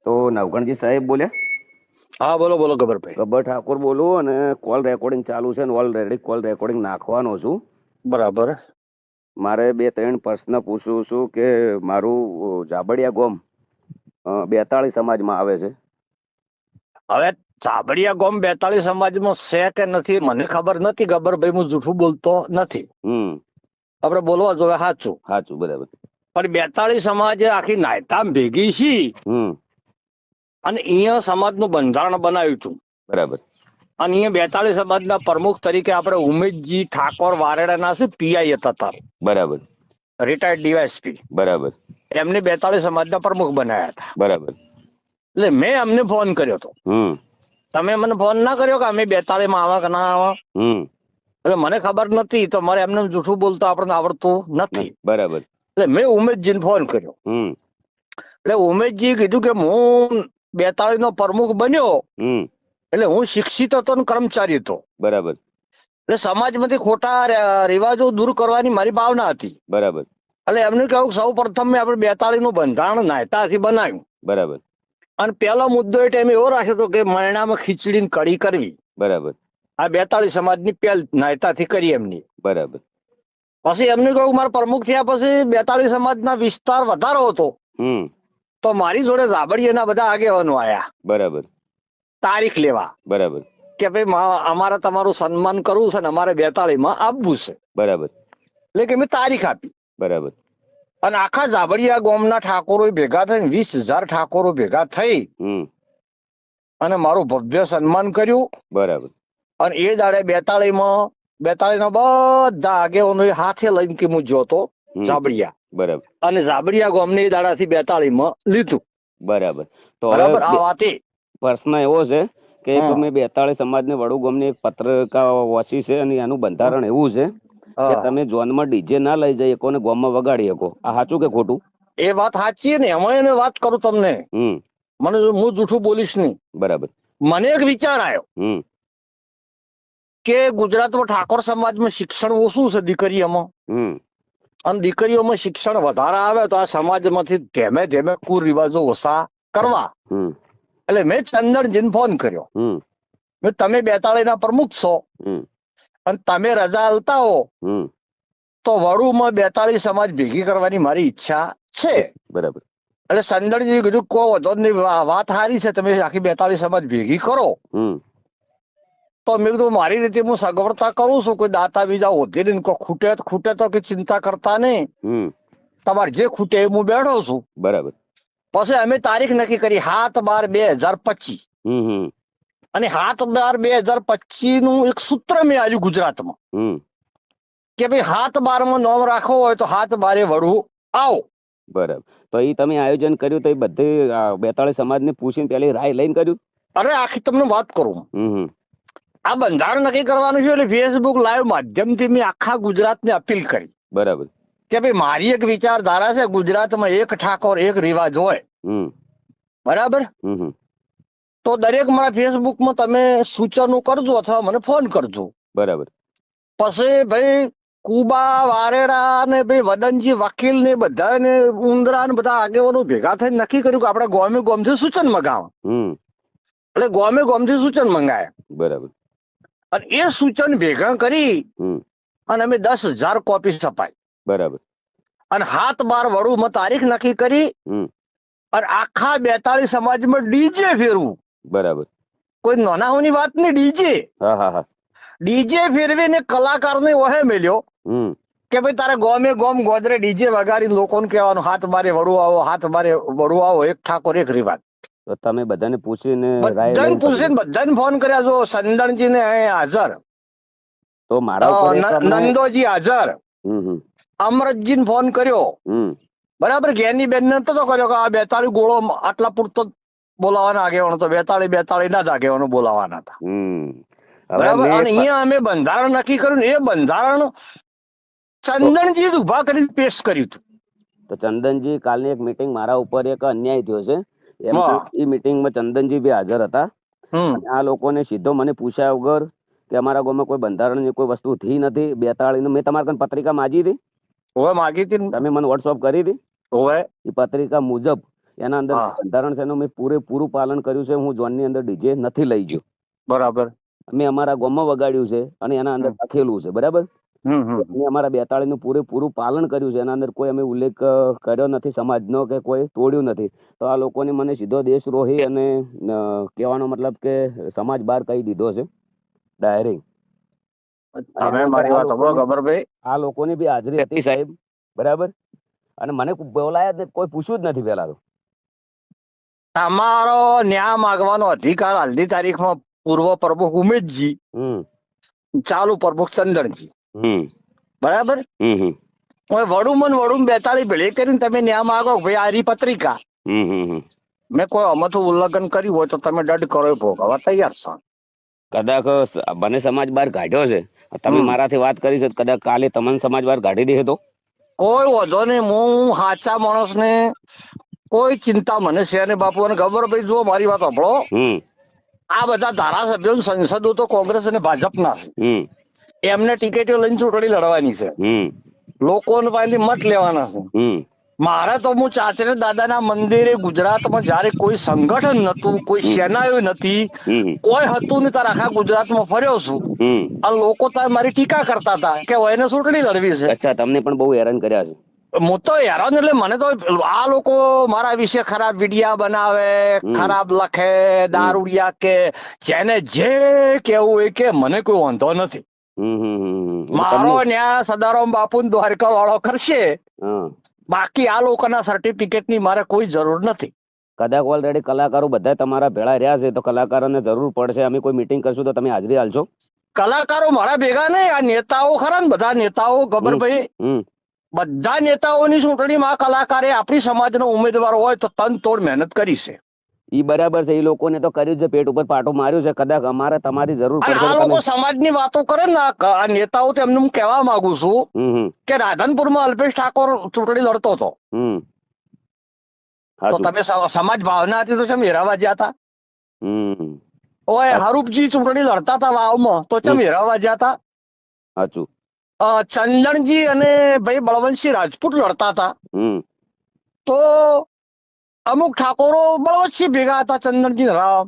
તો નવગણજી સાહેબ બોલ્યા? હા બોલો બોલો ગબ્બરભાઈ. ગબ્બર ઠાકોર બોલું અને કોલ રેકોર્ડિંગ ચાલુ છે ને ઓલરેડી કોલ રેકોર્ડિંગ નાખવાનો છું. બરાબર. મારે 2-3 પ્રશ્ન પૂછું છું કે મારું જાબડિયા ગોમ 42 સમાજમાં આવે છે. હવે ચાબડિયા ગોમ 42 સમાજમાં છે કે નથી મને ખબર નથી ગબ્બરભાઈ, હું જૂઠું બોલતો નથી. આપણે બોલવા જોઈએ સાચું. સાચું, બરાબર. પણ 42 સમાજ આખી નાયતામ ભેગી છી અને અહીંયા સમાજનું બંધારણ બનાવ્યું હતું. બરાબર. અને અહીંયા 42 સમાજના પ્રમુખ તરીકે આપણે ઉમેશજી ઠાકોર વારેડાના છે, પીઆઈ હતા તાર. બરાબર. Retired DYSP. બરાબર. એમને 42 સમાજના પ્રમુખ બનાવ્યા હતા. બરાબર. એટલે મેં અમને ફોન કર્યો હતો. તમે મને ફોન ના કર્યો કે અમે 42 માં આવા કે ના આવા? એટલે મને ખબર નથી, તો મારે એમને જૂઠું બોલતા આપણને આવડતું નથી. બરાબર. એટલે મેં ઉમેશજીને ફોન કર્યો. એટલે ઉમેશજી કીધું કે હું 42 નો પ્રમુખ બન્યો એટલે હું શિક્ષિત હતો ને કર્મચારી હતો. બરાબર. એટલે સમાજમાંથી ખોટા રિવાજો દૂર કરવાની મારી ભાવના હતી. બરાબર. એટલે એમને કહ્યું સૌ પ્રથમ મેં આપણે 42 નું બંધારણ નાયતાથી બનાવ્યું. બરાબર. અને પહેલો મુદ્દો એ ટાઈમે એવો રાખ્યો હતો કે મરણામાં ખીચડીની કઢી કરવી. બરાબર. આ 42 સમાજની પહેલ નાયતાથી કરી એમની. બરાબર. પછી એમને કહ્યું મારા પ્રમુખ થયા પછી 42 સમાજના વિસ્તાર વધારો હતો તો મારી જોડે જાબડિયાના બધા આગેવાનો આયા. બરાબર. તારીખ લેવા. બરાબર. કે ભાઈ અમારે તમારું સન્માન કરવું છે ને અમારે 42 માં આપવું છે. બરાબર. એટલે કે મેં તારીખ આપી. બરાબર. અને આખા જાબડિયા ગામના ઠાકોરો ભેગા થઈને 20,000 ઠાકોરો ભેગા થઈ અને મારું ભવ્ય સન્માન કર્યું. બરાબર. અને એ દાડે 42 માં 42 ના બધા આગેવાનો હાથે લઈને કે હું જોતો જાબડિયા. બરાબર. અને જાબડિયા ગામને એ દાડાથી 42 માં લીધું. બરાબર. તો બરાબર. આ વાત પ્રશ્ન એવો છે કે તમે 42 સમાજને વડુ ગામની એક પત્રિકા વાંચી છે અને એનું બંધારણ એવું છે કે તમે જોનમાં ડીજે ના લઈ જઈ શકો ને ગામમાં વગાડી શકો. આ સાચું કે ખોટું? એ વાત સાચી ને એમાં એને વાત કરું તમને. મને હું જૂઠું બોલીશ નહીં. બરાબર. મને એક વિચાર આવ્યો કે ગુજરાતમાં ઠાકોર સમાજમાં શિક્ષણ ઓછું છે દીકરીઓમાં, અને દીકરીઓમાં શિક્ષણ વધારે આવે તો આ સમાજમાંથી ધીમે ધીમે કુરિવાજો ઓછા કરવા. એટલે મેં ચંદનજીને ફોન કર્યો. મેં તમે 42 ના પ્રમુખ છો અને તમે રજા આલતા હો તો વડુમાં 42 સમાજ ભેગી કરવાની મારી ઈચ્છા છે. બરાબર. એટલે ચંદનજી કીધું કો વધો નહીં, વાત સારી છે, તમે આખી 42 સમાજ ભેગી કરો. તો મેં કીધું મારી રીતે હું સગવડતા કરું છું, કોઈ દાતા બીજા ઓધી નહીં, કોઈ ખૂટે તો કે ચિંતા કરતા નહીં, તમારે જે ખૂટે એ હું બેઠો છું. બરાબર. પછી અમે તારીખ નક્કી કરી 7/12/2025 અને 7/12/2025 નું એક સૂત્ર મેં આવ્યું ગુજરાતમાં કે ભાઈ 7/12 માં નોમ રાખવો હોય તો 7/12 વડવું આવો. બરાબર. તો એ તમે આયોજન કર્યું તો એ બધી 42 સમાજને પૂછીને પેલી રાય લઈને કર્યું? અરે આખી તમને વાત કરું. આ બંધારણ નક્કી કરવાનું છે એટલે ફેસબુક લાઈવ માધ્યમથી મેં આખા ગુજરાતને અપીલ કરી. બરાબર. કે ભાઈ મારી એક વિચારધારા છે, ગુજરાતમાં એક ઠાકોર એક રિવાજ હોય. બરાબર. તો દરેક મારા ફેસબુકમાં તમે સૂચનો કરજો અથવા મને ફોન કરજો. બરાબર. પછી ભાઈ કુબા વારેડા ને ભાઈ વદનજી વકીલ ને બધા ને ઉંદરા ને બધા આગેવાનો ભેગા થઈને નક્કી કર્યું કે આપણે ગોમે ગોમથી સૂચન મંગાવ. એટલે ગોમે ગોમથી સૂચન મંગાય. બરાબર. અને એ સૂચન ભેગા કરી અને અમે 10,000 કોપી છપાઈ. બરાબર. અને 7/12 વડુમાં તારીખ નક્કી કરી અને આખા 42 સમાજમાં ડીજે ફેરવું. બરાબર. કોઈ નાનાઓની વાત નહીં, ડીજે. ડીજે ફેરવીને કલાકારને ઓહે મેલ્યો કે ભાઈ તારે ગોમે ગોમ ગોદરે ડીજે વગાડી લોકોને કહેવાનું 7/12 વડું આવો, 7/12 વડું આવો, એક ઠાકોર એક રિવાજ. તો તમે બધાને પૂછીને બધાને ફોન કર્યા છો. સંદણજી ને હાજર, તો મારા નંદોજી હાજર, અમરતજી ને ફોન કર્યો. બરાબર. જ્ઞાની બેન ને નતો કર્યો કે આ 42 ગોળો આટલા પૂરતો બોલાવાના આગેવાનો તો 42 ના જ આગેવાનો બોલાવાના હતા. બરાબર. અને અહીંયા અમે બંધારણ નક્કી કર્યું ને એ બંધારણ ચંદનજી જ ઉભા કરીને પેશ કર્યું હતું. તો ચંદનજી કાલની એક મીટિંગ મારા ઉપર એક અન્યાય થયો છે એ મીટિંગમાં ચંદનજી બી હાજર હતા. આ લોકોને સીધો મને પૂછ્યા વગર કે અમારા ગામમાં કોઈ બંધારણની કોઈ વસ્તુ થઈ નથી. 42 મેં તમારા કન પત્રિકા માગી હતી. માગી હતી. તમે મને વોટ્સઅપ કરી હતી. એ પત્રિકા મુજબ એના અંદર બંધારણ છે એનું મેં પૂરેપૂરું પાલન કર્યું છે. હું ઝોનની અંદર ડીજે નથી લઈ ગયો. બરાબર. અમે અમારા ગામમાં વગાડ્યું છે અને એના અંદર લખેલું છે. બરાબર. અમે અમારા 42 નું પૂરેપૂરું પાલન કર્યું છે. એના અંદર કોઈ અમે ઉલ્લેખ કર્યો નથી સમાજનો કે કોઈ તોડ્યું નથી. તો આ લોકોને મને સીધો દેશદ્રોહી અને કહેવાનો મતલબ કે સમાજ બહાર કહી દીધો છે ડાયરેક્ટ. આ લોકોની બી હાજરી હતી સાહેબ. બરાબર. અને મને બોલાયા કોઈ પૂછ્યું જ નથી પેલા તો. તમારો ન્યાય માંગવાનો અધિકાર હાલની તારીખમાં પૂર્વ પ્રમુખ ઉમેશજી, ચાલુ પ્રમુખ ચંદનજી, બરાબર. વડુમન 42 ભેળી કરીને તમે ન્યાય માંગો ભાઈ આરી પત્રિકા મેં કોઈ અમથું ઉલ્લંઘન કર્યું હોય તો તમે દંડ કરો ભોગવવા તૈયાર છો. કદાચ બને સમાજ બહાર કાઢ્યો છે, તમે મારાથી વાત કરી છે, કદાચ કાલે તમને સમાજ બહાર કાઢી દે તો કોઈ વાંધો નહીં. હું સાચા માણસને કોઈ ચિંતા મને છે ને બાપુ. અને ખબર ભાઈ, જો મારી વાત સાંભળો, આ બધા ધારાસભ્યો સંસદો તો કોંગ્રેસ અને ભાજપના છે. એમને ટિકિટો લઈને ચૂંટણી લડવાની છે, લોકોને પાસેથી મત લેવાના છે. મારે તો હું ચાચરે દાદાના મંદિરે ગુજરાતમાં જયારે કોઈ સંગઠન નતું, કોઈ સેનાઓ નથી, કોઈ હતું નહીં, તાર આખા ગુજરાતમાં ફર્યો છું. આ લોકો તાર મારી ટીકા કરતા હતા કે એને ચૂંટણી લડવી છે. અચ્છા, તમને પણ બહુ હેરાન કર્યા છે. હું તો હેરાન એટલે મને તો આ લોકો મારા વિશે ખરાબ વિડિયા બનાવે, ખરાબ લખે, દારૂડિયા કે જેને જે કેવું હોય કે મને કોઈ વાંધો નથી. મારો ન્યાય સદારામ બાપુ દ્વારકા વાળો કરશે. બાકી આ લોકોના સર્ટિફિકેટ ની મારે કોઈ જરૂર નથી. કદાચ ઓલરેડી કલાકારો બધા તમારા ભેળા રહ્યા છે, તો કલાકારોને જરૂર પડશે. અમે કોઈ મીટિંગ કરશું તો તમે હાજરી હાલશો? કલાકારો મારા ભેગા નહીં, આ નેતાઓ ખરા ને, બધા નેતાઓ ગબરભાઈ, બધા નેતાઓની ચૂંટણીમાં કલાકારે આપણી સમાજનો ઉમેદવાર હોય તો તન તોડ મહેનત કરી છે. ઈ બરાબર છે. એ લોકોને તો કર્યું છે, પેટ ઉપર પાટો માર્યું છે. કદાચ અમારે તમારી જરૂર પડશે. આ લોકો સમાજની વાતો કરે ને, આ નેતાઓ તો એમને હું કહેવા માંગુ છું કે રાધનપુરમાં અલ્પેશ ઠાકોર ચૂંટણી લડતો હતો, તો તમે સમાજ ભાવના હતી તો ચમ હેરાવા ગયા હતા? ઓય હરૂપજી ચૂંટણી લડતા હતા વાવમાં, તો ચમ હેરાવા ગયા હતા? સાચું. ચંદનજી અને ભાઈ બળવંતસિંહ રાજપૂત લડતા હતા, તો અમુક ઠાકોરો બળવંતસિંહ ભેગા હતા, ચંદનજી રામ.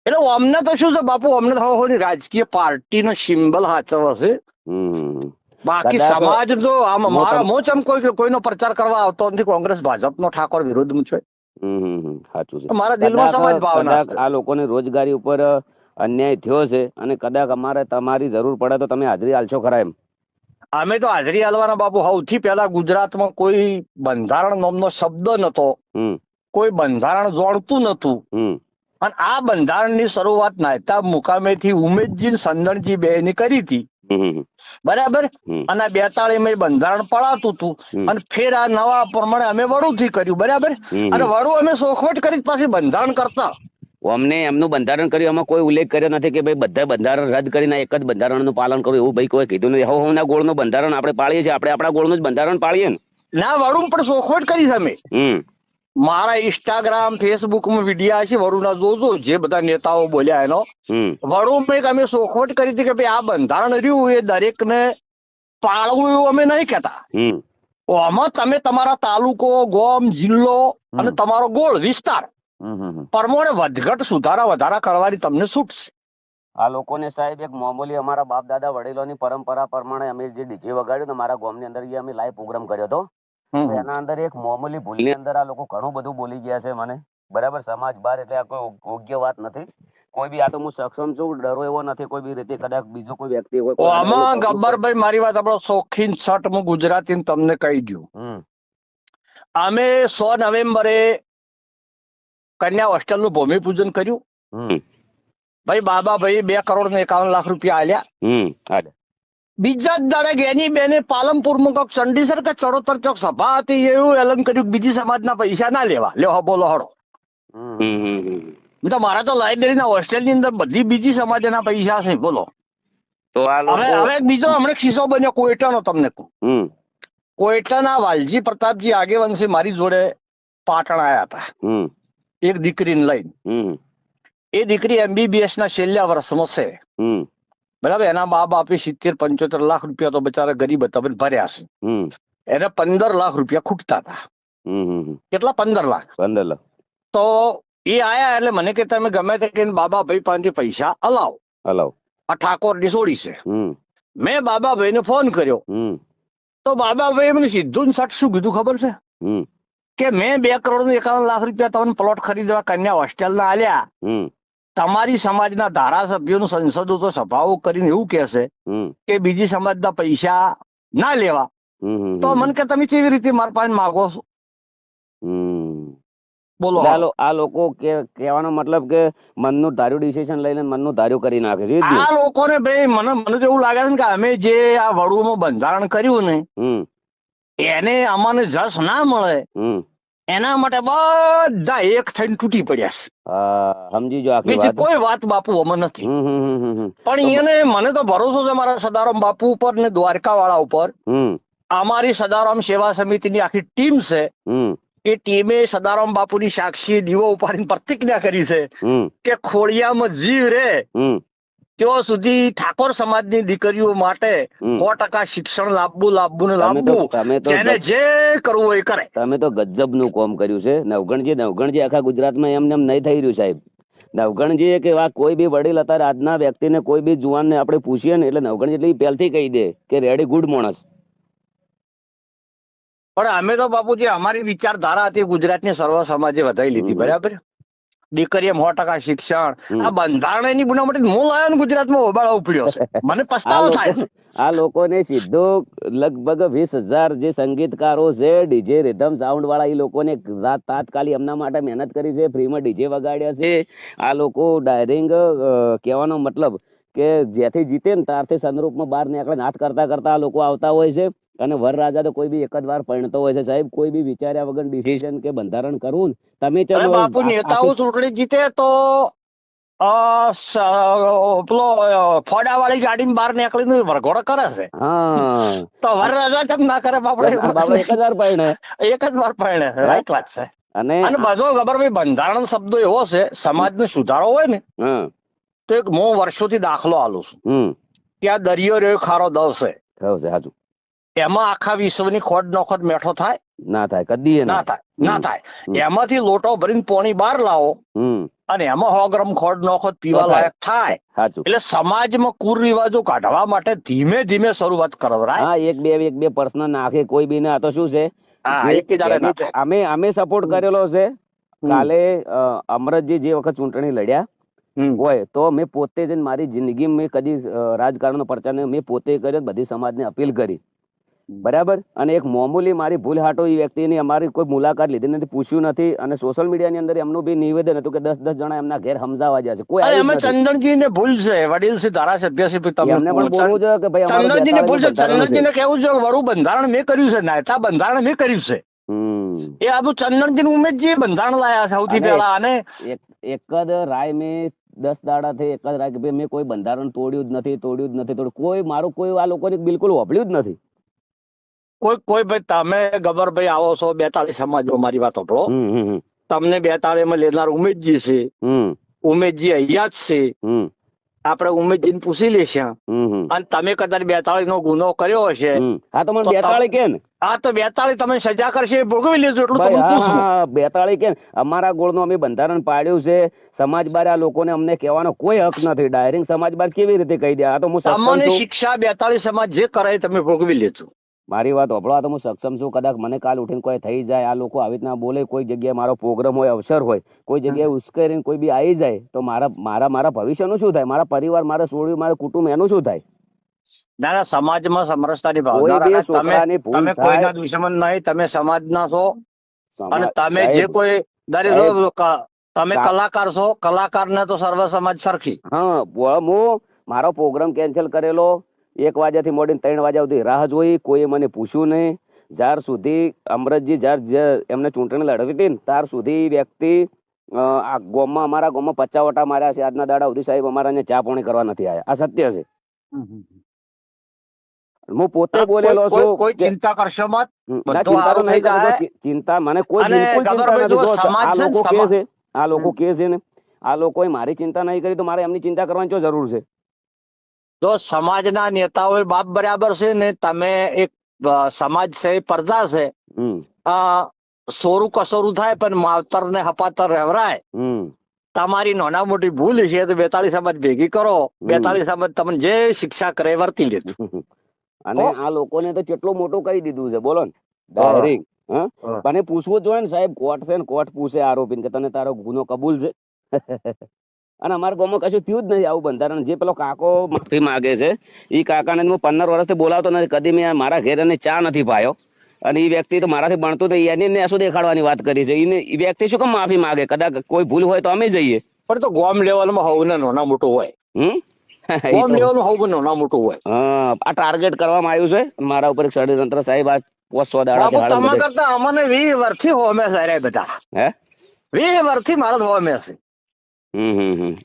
એટલે અમને તો શું છે બાપુ, અમને તો રાજકીય પાર્ટીનો સિમ્બલ સાચવ હશે. બાકી સમાજ તો મારા મોચમ કોઈનો પ્રચાર કરવા આવતો નથી. કોંગ્રેસ ભાજપનો ઠાકોર વિરોધમાં છે. સાચું છે. મારા દિલમાં સમાજ ભાવના છે. આ લોકોને રોજગારી ઉપર અન્યાય થયો છે અને કદાચ અમારે તમારી જરૂર પડે તો તમે હાજરી હાલશો ખરા? એમ અમે તો હાજરી હાલવાના બાપુ. સૌથી પહેલા ગુજરાતમાં કોઈ બંધારણ નામનો શબ્દ નતો, કોઈ બંધારણ જોડતું નતું. અને આ બંધારણની શરૂઆત નાયતા મુકામેથી ઉમેશજી સંદણજી બે ની કરી હતી, બરાબર. અને 42 બંધારણ પડાતું હતું, અને ફેર આ નવા પ્રમાણે અમે વડુથી કર્યું, બરાબર. અને વડુ અમે સોખવટ કરી પાછી બંધારણ કરતા. અમને એમનું બંધારણ કર્યું, એમાં કોઈ ઉલ્લેખ કર્યો નથી કે ભાઈ બધા બંધારણ રદ કરીને એક જ બંધારણનું પાલન કરવું, એવું ભાઈ કોઈ કીધું નથી. હવના ગોળનું બંધારણ આપણે પાળીએ છીએ, આપણે આપણા ગોળનું જ બંધારણ પાળીએ ને. ના, વડુ પણ સોખવટ કરી તમે. મારા ઇન્સ્ટાગ્રામ ફેસબુકમાં વિડીયા છે, વડુના જોજો, જે બધા નેતાઓ બોલ્યા એનો. વડુ અમે સોખવટ કરી હતી કે ભાઈ આ બંધારણ રહ્યું એ દરેકને પાળવું, એવું અમે નહીં કહેતા. આમાં તમે તમારા તાલુકો, ગામ, જિલ્લો અને તમારો ગોળ વિસ્તાર પ્રમાણે વધઘટ સુધારા વધારા કરવાની તમને છૂટ છે. આ લોકોને સાહેબ એક મામૂલી અમારા બાપ દાદા વડીલોની પરંપરા પ્રમાણે અમે જે ડીજે વગાડ્યું ને મારા ગામની અંદર, અમે લાઈવ પ્રોગ્રામ કર્યો હતો. એના અંદર એક મામૂલી ભૂલની અંદર આ લોકો ઘણું બધું બોલી ગયા છે મને, બરાબર. સમાજ બહાર એટલે આ કોઈ યોગ્ય વાત નથી. કોઈ બી, આ તો હું સક્ષમ છું, ડરો એવો નથી કોઈ બી રીતે. કદાચ બીજો કોઈ વ્યક્તિ હોય. આમાં ગબ્બરભાઈ મારી વાત આપણો શોખીન શર્ટ હું ગુજરાતી તમને કહી દઉં. અમે 100 નવેમ્બરે કન્યા હોસ્ટેલનું ભૂમિપૂજન કર્યું. ભાઈ બાબા ભાઈ 2,51,00,000 રૂપિયા આલ્યા. બીજા જ દાડે ગેની બેને પાલનપુરમાં કોક ચંડીસર કે ચડોતર ચોક સભા હતી, એવું એલન કર્યું બીજી સમાજના પૈસા ના લેવા. લ્યો બોલો હડો. તો મારા તો લાઇબ્રેરીના હોસ્ટેલની અંદર બધી બીજી સમાજના પૈસા છે, બોલો. તો હવે બીજો હમણાં કિસ્સો બન્યો કોઈટાનો, તમને કહું. કોઈટાના વાલજી પ્રતાપજી આગેવાનસી મારી જોડે પાટણ આવ્યા હતા એક દીકરીને લઈને. એ દીકરી MBBS ના છેલ્લા વર્ષમાં છે, બરાબર. એના મા બાપે 70-75 લાખ રૂપિયા તો બચારા ગરીબ હતા ભર્યા છે. એને 15 લાખ રૂપિયા ખૂટતા હતા. કેટલા 15 લાખ. 15 લાખ. તો એ આયા એટલે મને કે તમે ગમે તે કહીને બાબાભાઈ પાસેથી પૈસા હલાવો. આ ઠાકોરની સોડી છે. મેં બાબાભાઈ ને ફોન કર્યો તો બાબાભાઈ મને સીધું ને સટ શું કીધું ખબર છે કે મેં 2,51,00,000 રૂપિયા તમને પ્લોટ ખરીદવા કન્યા હોસ્ટેલ ના આલ્યા. તમારી સમાજના ધારાસભ્યોનું સંસદો તો સભાઓ કરીને એવું કહેશે કે બીજી સમાજના પૈસા ના લેવા. તો મને કે તમે કેવી રીતે મારા પાસે માગો છો? બોલો. આ લોકો કહેવાનો મતલબ કે મનનું ધાર્યું ડિસિઝન લઈને મનનું ધાર્યું કરી નાખે છે. આ લોકોને ભાઈ મને તો એવું લાગે છે કે અમે જે આ વડુમાં બંધારણ કર્યું ને એને અમને જસ ના મળે એના માટે બધા એક થઈને તૂટી પડ્યા છે. સમજી જો બીજી કોઈ વાત બાપુ અમે નથી. પણ એને મને તો ભરોસો છે મારા સદારામ બાપુ ઉપર ને દ્વારકા વાળા ઉપર. અમારી સદારામ સેવા સમિતિની આખી ટીમ છે. એ ટીમે સદારામ બાપુની સાક્ષી દીવો ઉપાડીને પ્રતિજ્ઞા કરી છે કે ખોડિયામાં જીવ રે ત્યાં સુધી ઠાકોર સમાજની દીકરીઓ માટે 100% શિક્ષણ લાવવું. જેને જે કરવું હોય એ કરે. તમે તો ગજબનું કામ કર્યું છે. નવગણજી આખા ગુજરાતમાં એમને એમ નહીં થઈ રહ્યું સાહેબ. નવગણજી કે કોઈ બી વડીલ અત્યારે આજના વ્યક્તિને કોઈ બી જુવાનને આપણે પૂછીએ ને એટલે નવગણજી એટલે પહેલથી કહી દે કે રેડી ગુડ માણસ. પણ અમે તો બાપુજી અમારી વિચારધારા હતી ગુજરાતની સર્વ સમાજે વધારી લીધી. બરાબર. દીકરીએ 100% શિક્ષણ. આ બંધારણની બનાવટ હું લાવ્યો ને ગુજરાતમાં હોબાળો ઉપડ્યો છે. મને પસ્તાવો થાય છે. આ લોકોને સીધો લગભગ 20,000 જે સંગીતકારો છે ડીજે રિધમ સાઉન્ડ વાળા એ લોકોને તાત્કાલિક એમના માટે મહેનત કરી છે. ફ્રીમાં ડીજે વગાડ્યા છે. આ લોકો ડાયરિંગ કહેવાનો મતલબ કે જ્યાંથી જીતે ને ત્યારથી સંદરૂપમાં બહાર નીકળે હાથ કરતા કરતા આ લોકો આવતા હોય છે. અને વરરાજા તો કોઈ બી એક જ વાર પરણતો હોય છે સાહેબ. કોઈ બી વિચાર્યા વગર ડિસિઝન કે બંધારણ કરવું તમે ચલો બાપુ નેતાઓ ચૂંટણી જીતે તો પેલો ફોડા વાળી ગાડી બહાર નીકળીને વરઘોડો કરે છે. તો વરરાજા કેમ ના કરે? બાપડે એક જ વાર પરણે. એક જ વાર પરણે. રાઈટ વાત છે. અને બધો ખબર ભાઈ બંધારણ શબ્દો એવો છે સમાજનો સુધારો હોય ને તો એક હું વર્ષોથી દાખલો આલું છું કે આ દરિયો રહ્યો ખારો દવ છે. સાચું. એમાં આખા વિશ્વની ખોટ નોખોટ મેઠો થાય? ના થાય. કદી ના થાય. એમાંથી લોટો ભરીને પાણી બહાર લાવો અને એમાં 100 ગ્રામ ખોટ નોખોટ પીવા લાયક થાય. એટલે સમાજમાં કુરિવાજો કાઢવા માટે ધીમે ધીમે શરૂઆત કરો. એક બે પર્સનલ નાખે કોઈ બી ને. આ તો શું છે અમે સપોર્ટ કરેલો છે. કાલે અમરતજી જે વખત ચૂંટણી લડ્યા હોય તો મેં પોતે જ મારી જિંદગી મેં કદી રાજકારણનો પ્રચાર નહીં. મેં પોતે કર્યો. બધી સમાજને અપીલ કરી. બરાબર. અને એક મામૂલી મારી ભૂલ હાટો એ વ્યક્તિની અમારી કોઈ મુલાકાત લીધી નથી, પૂછ્યું નથી. અને સોશિયલ મીડિયાની અંદર એમનું બી નિવેદન હતું કે 10 જણા એમના ઘેર સમજાવવા જાય છે. કોઈ ચંદનજી ને ભૂલ છે. વડીલ છે, ધારાસભ્ય છે. એમને પણ બોલવું જોઈએ કે ભાઈ ચંદનજી ને ભૂલ છે. ચંદનજી ને કેવું છે વરું બંધારણ મેં કર્યું છે. નાયતા બંધારણ મેં કર્યું છે. એ આ બધું ચંદનજી ઉમેદજી બંધારણ લાયા સૌથી પહેલા. અને એક જ રાય મેં 10 દાડાથી એક જ રાય કે મેં કોઈ બંધારણ તોડ્યું જ નથી. કોઈ મારું કોઈ આ લોકોને બિલકુલ વાપર્યું જ નથી. કોઈ ભાઈ તમે ગબરભાઈ આવો છો 42 સમાજમાં. મારી વાત સાંભળો. તમને 42 માં લેનાર ઉમેદજી છે. ઉમેદજી અહીંયા જ છે. આપણે ઉમેદજી ને પૂછી લેશે. અને તમે કદાચ 42 નો ગુનો કર્યો હશે. હા તો મને 42 કે ને. હા તો 42 તમે સજા કરશે ભોગવી લેજો. એટલું તમે પૂછો. 42 કે અમારા ગોળનું અમે બંધારણ પાડ્યું છે. સમાજ બાર આ લોકોને અમને કહેવાનો કોઈ હક નથી. ડાયરેક્ટ સમાજ બાર કેવી રીતે કહી દે? આ તો હું તમને શિક્ષા 42 સમાજ જે કરે તમે ભોગવી લેજો. મારી વાત સાંભળો. આ તો હું સક્ષમ છું. કદાચ મને કાલ ઉઠીને કોઈ થઈ જાય, આ લોકો આવી રીતના બોલે, કોઈ જગ્યાએ મારો પ્રોગ્રામ હોય, અવસર હોય, કોઈ જગ્યાએ ઉશ્કેરીને કોઈ બી આવી જાય તો મારા ભવિષ્યનું શું થાય? મારા પરિવાર, મારા છોડ્યું, મારા કુટુંબ એનું શું થાય? ના સમાજમાં સમરસતાની ભાવના. તમે કોઈના દુશ્મન નહીં. તમે સમાજના છો. અને તમે જે કોઈ તમે કલાકાર છો. કલાકારને તો સર્વ સમાજ સરખી. હું મારો પ્રોગ્રામ કેન્સલ કરેલો. 1 વાગ્યાથી મોડીને 3 વાગ્યા સુધી રાહ જોઈ. કોઈએ મને પૂછ્યું નહીં. જ્યાર સુધી અમરતજી એમને ચૂંટણી લડવી હતી ને ત્યાર સુધી વ્યક્તિ આ ગામમાં, અમારા ગામમાં 50 વટા માર્યા છે. આજના દાડા સુધી સાહેબ અમારા ચા પાણી કરવા નથી આવ્યા. આ સત્ય છે. હું પોતે બોલેલો છું. કોઈ ચિંતા કરશો મત. ચિંતા મને કોઈ બિલકુલ ચિંતા નથી. આ લોકો કે છે ને, આ લોકોએ મારી ચિંતા નહીં કરી તો મારે એમની ચિંતા કરવાની શું જરૂર છે? જો સમાજના નેતાઓ બાપ બરાબર છે ને, તમે એક સમાજ છે, પડદા છે. સોરું કસોરું થાય પણ માવતર ને હપાતર રહેવરાય. તમારી નાના મોટી ભૂલ છે તો 42 સમાજ ભેગી કરો. 42 સમાજ તમને જે શિક્ષા કરે વર્તી લેજો. અને આ લોકોને તો કેટલું મોટું કહી દીધું છે બોલો ને ડાયરેક્ટ. મને પૂછવું જોઈએ ને સાહેબ, કોર્ટ છે ને કોર્ટ પૂછે આરોપીને કે તને તારો ગુનો કબૂલ છે. અને અમારા ગામમાં કશું થયું જ નથી આવું બંધારણ. જે પેલો કાકો માફી માંગે છે એ કાકાને હું 15 વર્ષથી બોલાવતો નથી, કદી મેં મારા ઘેર એને ચા નથી પાયો. અને એ વ્યક્તિ તો મારાથી ભણતો તો એને શું દેખાડવાની વાત કરી છે. એ વ્યક્તિ શું કેમ માફી માંગે? કદાચ કોઈ ભૂલ હોય તો અમે જઈએ. પણ તો ગોમ લેવલમાં હોવું ને નાના મોટું હોય. ગોમ લેવલમાં હોવું નાના મોટું હોય. આ ટાર્ગેટ કરવામાં આવ્યું છે મારા ઉપર ષડયંત્ર સાહેબ. આ 500 દાડા તમારા કરતા અમને 20 વર્ષથી હોમે છે બધા. 20 વર્ષથી મારા હોમે છે.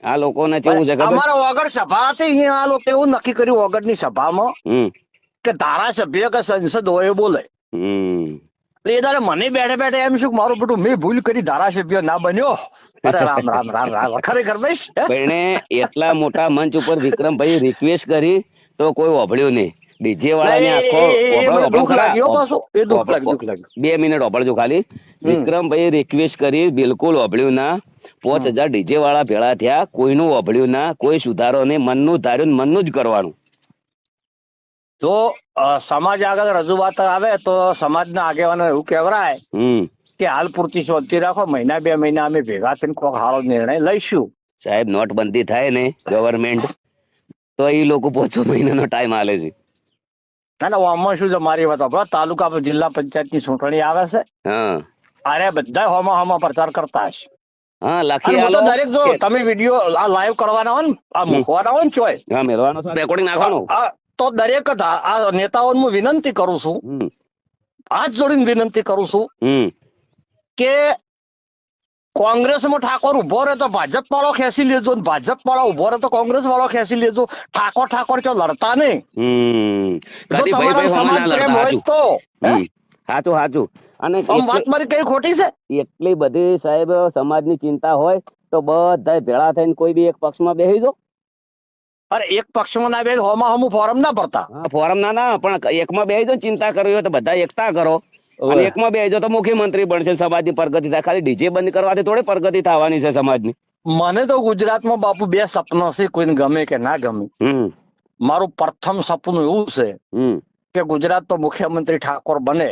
આ લોકોને કેવું છે ખબર? અમારા વગર સભા હતી અહીંયા, આ લોકો એવું નક્કી કર્યું વગરની સભામાં કે ધારાસભ્ય કે સંસદ હોય બોલે. એ તારે મને બેઠે બેઠે એમ શું મારું બેટું મેં ભૂલ કરી, ધારાસભ્ય ના બન્યો. અરે રામ રામ રામ રામ. ખરેખર ભાઈ એટલા મોટા મંચ ઉપર વિક્રમભાઈ રિક્વેસ્ટ કરી તો કોઈ ઓભળ્યું નહીં. ડીજે વાળાને આખો 2 મિનિટ ઓભળજો ખાલી. વિક્રમભાઈ રિક્વેસ્ટ કરી, બિલકુલ ઓભળ્યું ના. 5000 ડીજે વાળા ભેળા થયા, કોઈનું ઓભળ્યું ના, કોઈ સુધારો નહીં. મનનું ધાર્યું મનનું જ કરવાનું. તો સમાજ આગળ રજૂઆત આવે તો સમાજના આગેવાનો એવું કહેવાય કે હાલ પૂરતી શાંતિ રાખો, મહિના 2 મહિના અમે ભેગા થઈને કોઈક સારો નિર્ણય લઈશું. સાહેબ નોટબંધી થાય ને ગવર્મેન્ટ તો એ લોકો 5 મહિનાનો ટાઈમ આલે છે. ના આમાં શું છે મારી વાત, તાલુકા જિલ્લા પંચાયતની ચૂંટણી આવે છે. અરે બધા હોમાં પ્રચાર કરતા હશે. દરેક જો તમે વિડીયો આ લાઈવ કરવાના હોય ને, આ મૂકવાના હોય ને ચોય મેળવાનો રેકોર્ડિંગ નાખવાનું, તો દરેક આ નેતાઓને હું વિનંતી કરું છું, હાથ જોડીને વિનંતી કરું છું કે કોંગ્રેસમાં ઠાકોર ઉભો રહે તો ભાજપ વાળો ખેંચી લેજો, ભાજપ વાળો ઉભો રહે તો કોંગ્રેસ વાળો ખેંચી લેજો. ઠાકોર ચો લડતા નહીં. સાચું. અને વાત મારી કઈ ખોટી છે? એટલી બધી સાહેબ સમાજની ચિંતા હોય તો બધા ભેળા થઈને કોઈ બી એક પક્ષમાં બેસી જો. અરે એક પક્ષમાં ના બે હોમાં ફોરમ ના ભરતા. ફોરમ ના પણ એકમાં બેસી જો. ચિંતા કરવી હોય તો બધા એકતા કરો. અને એકમાં બેસજો તો મુખ્યમંત્રી બનશે, સમાજની પ્રગતિ થાય. ખાલી ડીજે બંધ કરવાથી થોડી પ્રગતિ થવાની છે સમાજની. મને તો ગુજરાતમાં બાપુ 2 સપના છે, કોઈને ગમે કે ના ગમે. મારું પ્રથમ સપનું એવું છે કે ગુજરાત તો મુખ્યમંત્રી ઠાકોર બને.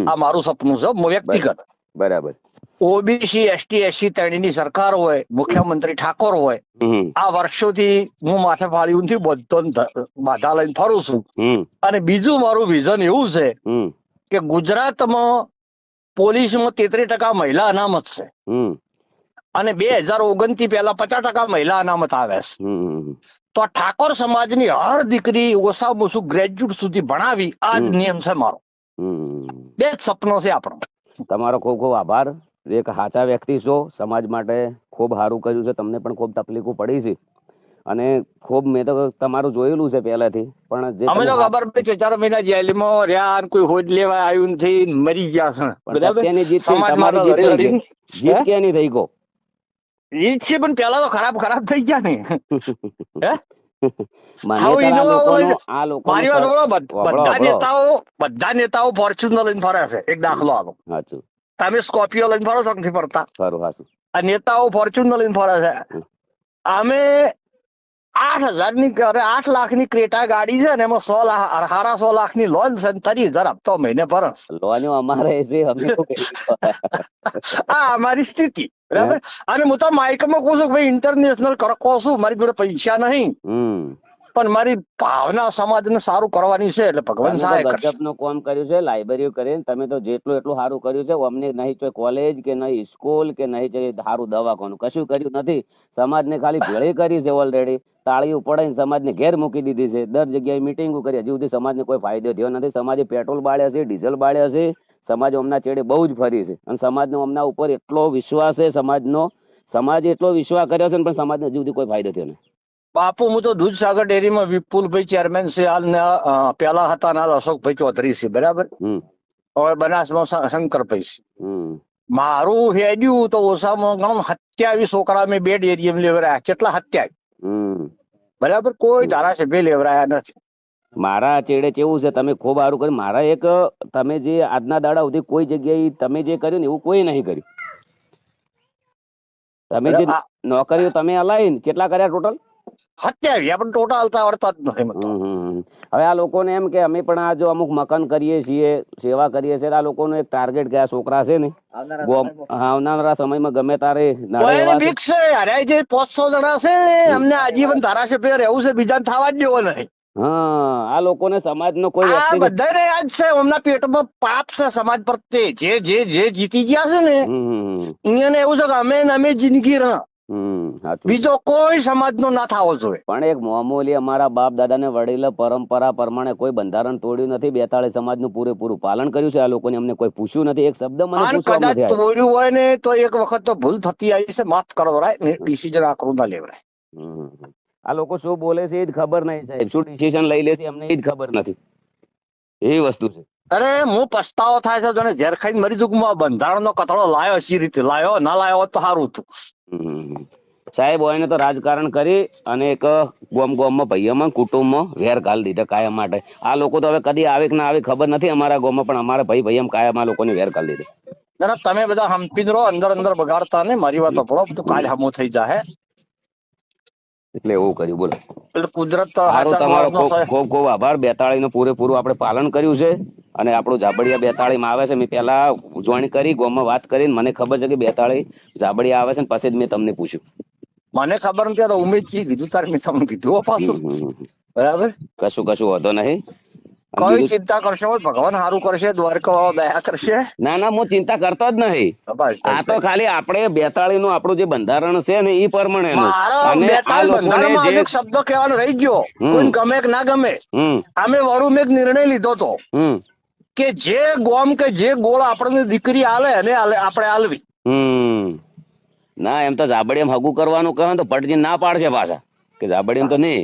આ મારું સપનું છે વ્યક્તિગત. બરાબર. ઓબીસી એસટી એસસી ત્રણની સરકાર હોય, મુખ્યમંત્રી ઠાકોર હોય. આ વર્ષોથી હું માથે ફાળ્યું બધો બાધા લઈને ફરું છું. અને બીજું મારું વિઝન એવું છે કે ગુજરાતમાં પોલીસમાં 33% મહિલા અનામત છે અને 2029 પહેલા 50% મહિલા અનામત આવે છે. તો આ ઠાકોર સમાજની હર દીકરી ઓછામાં ઓછું ગ્રેજ્યુએટ સુધી ભણાવી આ જ નિયમ છે મારો. 2 જ સપનો છે આપણો. તમારો ખૂબ ખૂબ આભાર. એક સાચા વ્યક્તિ છો, સમાજ માટે ખૂબ સારું કર્યું છે. તમને પણ ખૂબ તકલીફો પડી છે અને ખૂબ મેં તો તમારું જોયેલું છે પહેલાથી. પણ જે અમે તો ખબર પડી 4 મહિના જેલમાં રહ્યા, કોઈ હોજ લેવા આવ્યું નથી, મરી ગયા છે. જીત ક્યાંની થઈ ગો? જીત છે પણ પેલા તો ખરાબ થઈ ગયા ને. બધા નેતાઓ ફોર્ચ્યુનર લઈને ફરે છે. એક દાખલો આપો, તમે સ્કોર્પિયો લઈને ફરો છો નથી ફરતા? આ નેતાઓ ફોર્ચ્યુનર લઈને ફરે છે. અમે 8 લાખની ક્રેટા ગાડી છે ને એમાં 100 લાખની લોન છે, 30,000 હપ્તો મહિને ભરસ. લોન અમારે આ અમારી સ્થિતિ. બરાબર. અને હું તો માઇકમાં કહું છું ભાઈ ઇન્ટરનેશનલ કહું છું, મારી જોડે પૈસા નહીં પણ મારી ભાવના સમાજને સારું કરવાની છે. એટલે ભગવાન સહાય કરશે. ગજબનું કામ કર્યું છે, લાઇબ્રેરી કરીને તમે તો જેટલું એટલું સારું કર્યું છે. અમને નહીં કોલેજ કે નહીં સ્કૂલ કે નહીં સારું દવાખાનું કશું કર્યું નથી. સમાજને ખાલી ભેળી કરી છે ઓલરેડી. તાળીઓ પડાઈને સમાજને ઘેર મૂકી દીધી છે. દર જગ્યાએ મિટિંગો કરી, હજી સુધી સમાજને કોઈ ફાયદો થયો નથી. સમાજે પેટ્રોલ બાળ્યા છે, ડીઝલ બાળ્યા છે. સમાજ અમના ચેડે બહુ જ ફરી છે અને સમાજનો અમના ઉપર એટલો વિશ્વાસ છે. સમાજે એટલો વિશ્વાસ કર્યો છે પણ સમાજને હજી સુધી કોઈ ફાયદો થયો નથી. બાપુ હું તો દૂધસાગર ડેરીમાં વિપુલભાઈ ચેરમેન છે, હાલ પેલા હતા ના અશોકભાઈ ચૌધરી છે. બરાબર. હવે બનાસમાં શંકરભાઈ છે. મારું હેડ્યું તો ઓછામાં ઘણું 27 છોકરા મેં 2 ડેરી લેવરાયા. કેટલા? 27. બરાબર. કોઈ ધારાસભ્ય લેવરાયા નથી. મારા ચેડે કેવું છે, તમે ખૂબ સારું કર્યું. મારા એક તમે જે આજના દાડા સુધી કોઈ જગ્યાએ તમે જે કર્યું ને એવું કોઈ નહીં કર્યું. તમે જે નોકરીઓ તમે અલાઈને કેટલા કર્યા ટોટલ? 27. આપણે ટોટલ આવડતા જ નથી. હવે આ લોકોને એમ કે અમે પણ આ જો અમુક મકાન કરીએ છીએ, સેવા કરીએ છીએ, આ લોકોનો એક ટાર્ગેટ કે આ છોકરા છે ને આવનારા સમયમાં ગમે તારે બીક છે. અરે જે 500 જણા છે અમને આજીવન ધારાસભ્ય રહેવું છે, બીજાને થવા જ દેવો નહીં. હા, આ લોકોને સમાજનો કોઈ બધાને યાદ છે એમના પેટમાં પાપ છે સમાજ પ્રત્યે. જે જીતી ગયા છે ને અહીંયા એવું છે કે અમે જિંદગી રહ બીજો કોઈ સમાજનો ના થવો જોઈએ. પણ એક મામૂલી અમારા બાપ દાદા ને વડીલ પરંપરા પ્રમાણે કોઈ બંધારણ તોડ્યું નથી. 42 સમાજનું પૂરેપૂરું પાલન કર્યું છે. આ લોકોને અમને કોઈ પૂછ્યું નથી, એક શબ્દ મને પૂછવા નથી આવ્યો. તોડ્યું હોય ને તો એક વખત તો ભૂલ થતી આવી છે, માફ કરવરાય ને ડિસિઝન આકરું ના લેવરાય. આ લોકો શું બોલે છે એ જ ખબર નહીં સાહેબ, શું ડિસિઝન લઈ લે છે અમને એ જ ખબર નથી. એવી વસ્તુ છે. અરે હું પસ્તાવો થાય છે તને ઝેર ખાઈને મરી જુ. બંધારણનો કથળો લાયો સી રીતે લાયો, ના લાયો હોત તો સારું હતું. સાહેબ હોય ને તો રાજકારણ કરી અને એક ગામમાં ભાઈઓમાં કુટુંબમાં વેર ઘાલ દીધા કાયમ માટે. આ લોકો તો હવે કદી આવે કે ના આવે ખબર નથી અમારા ગામમાં, પણ અમારા ભાઈ એમ કાયમ આ લોકોને વેર ઘાલ દીધા. તમે બધા હંપી રહો, અંદર બગાડતા ને. મારી વાત સાંભળો, બધું કાલ હમું થઈ જાય એટલે એવું કર્યું. બોલો. એટલે કુદરત તમારો ખૂબ ખૂબ આભાર. 42 નું પૂરેપૂરું આપણે પાલન કર્યું છે અને આપણું ઝાબડિયા 42 માં આવે છે. મેં પેલા જોઈન કરી ગામમાં વાત કરીને મને ખબર છે કે 42 ઝાબડિયા આવે છે ને પછી જ મેં તમને પૂછ્યું. મને ખબર નથી તો ઉમેદજી કીધું તારે મેં તમને કીધું પાછું. બરાબર, કશું વાંધો નહીં. કોઈ ચિંતા કરશો ભગવાન સારું કરશે, દ્વારકા દયા કરશે. ના હું ચિંતા કરતો જ નહીં. આ તો ખાલી આપણે 42 નું આપણું જે બંધારણ છે ને એ પ્રમાણે શબ્દો કહેવાનો રહી ગયો. કોઈ ગમે કે ના ગમે, અમે વડું મેં નિર્ણય લીધો હતો કે જે ગોમ કે જે ગોળ આપણને દીકરી આલે અને આપણે આલવી. ના એમ તો ઝાબડિયામાં હગું કરવાનું કહે તો પટજી ના પાડશે પાછા કે ઝાબડિયામાં તો નહીં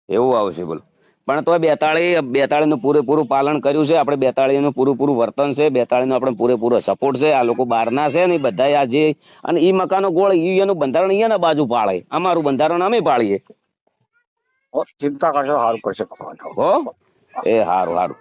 એવું આવશે. બોલો. પણ તો 42 નું પૂરેપૂરું પાલન કર્યું છે. આપણે 42 નું પૂરેપૂરું વર્તન છે, 42 નો આપણે પૂરેપૂરો સપોર્ટ છે. આ લોકો બહારના છે ને બધા આ જે અને ઈ મકાનો ગોળ એનું બંધારણ અહીંયા બાજુ પાળે, અમારું બંધારણ અમે પાળીએ. ચિંતા કરશો સારું કરશે ભગવાન. હો એ સારું.